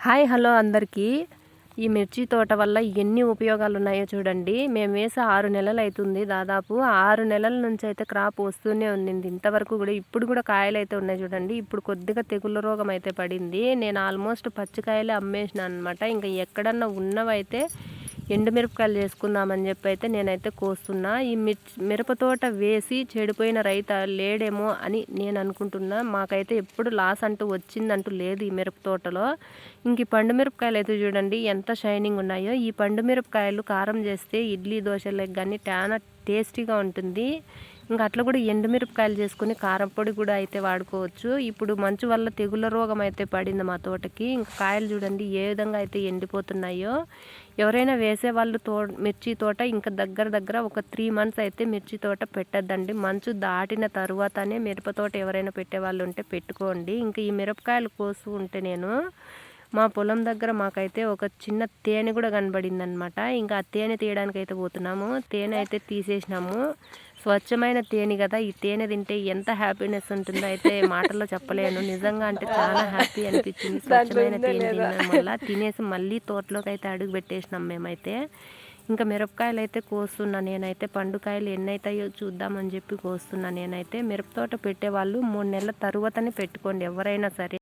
Hi hello అందరికీ. ఈ మిర్చి తోట వల్ల ఎన్ని ఉపయోగాలు ఉన్నాయో చూడండి. మేము వేసి 6 నెలలు అవుతుంది. దాదాపు 6 నెలల నుంచి అయితే క్రాప్ వస్తూనే ఉండింది. ఇంతవరకు కూడా ఇప్పుడు కూడా కాయలు అయితే ఉన్నాయి చూడండి. ఇప్పుడు కొద్దిగా తెగుళ్ళ రోగం అయితే పడింది. నేను ఆల్మోస్ట్ పచ్చికాయలే అమ్మేసిన అనమాట. ఇంకా ఎక్కడన్నా ఉన్నవైతే ఎండుమిరపకాయలు చేసుకుందామని చెప్పి అయితే నేనైతే కోస్తున్నా. ఈ మిరప తోట వేసి చెడిపోయిన రైతు లేడేమో అని నేను అనుకుంటున్నా. మాకైతే ఎప్పుడు లాస్ అంటూ వచ్చిందంటూ లేదు ఈ మిరప తోటలో. ఇంక ఈ పండు మిరపకాయలు అయితే చూడండి ఎంత షైనింగ్ ఉన్నాయో. ఈ పండు మిరపకాయలు కారం చేస్తే ఇడ్లీ దోశలకు కానీ చాలా టేస్టీగా ఉంటుంది. ఇంకా అట్లా కూడా ఎండుమిరపకాయలు చేసుకుని కారం పొడి కూడా అయితే వాడుకోవచ్చు. ఇప్పుడు మంచు వల్ల తెగుళ్ళ రోగం అయితే పడింది మా తోటకి. ఇంకా కాయలు చూడండి ఏ విధంగా అయితే ఎండిపోతున్నాయో. ఎవరైనా వేసేవాళ్ళు మిర్చి తోట ఇంకా దగ్గర ఒక 3 మంత్స్ అయితే మిర్చి తోట పెట్టద్దండి. మంచు దాటిన తరువాతనే మిరప తోట ఎవరైనా పెట్టేవాళ్ళు ఉంటే పెట్టుకోండి. ఇంకా ఈ మిరపకాయలు కోసు ఉంటే నేను మా పొలం దగ్గర మాకైతే ఒక చిన్న తేనె కూడా కనబడింది అనమాట. ఇంకా ఆ తేనె తీయడానికి అయితే పోతున్నాము. తేనె అయితే తీసేసినాము. స్వచ్ఛమైన తేనె కదా, ఈ తేనె తింటే ఎంత హ్యాపీనెస్ ఉంటుందో అయితే మాటల్లో చెప్పలేను. నిజంగా అంటే చాలా హ్యాపీ అనిపించింది స్వచ్ఛమైన తేనె తినడం వల్ల. తినేసి మళ్ళీ తోటలోకి అయితే అడుగు పెట్టేసినాం మేమైతే. ఇంకా మిరపకాయలు అయితే కోస్తున్నా నేనైతే. పండుకాయలు ఎన్ని అవుతాయో చూద్దామని చెప్పి కోస్తున్నా నేనైతే. మిరప తోట పెట్టేవాళ్ళు 3 నెలల తరువాతనే పెట్టుకోండి ఎవరైనా సరే.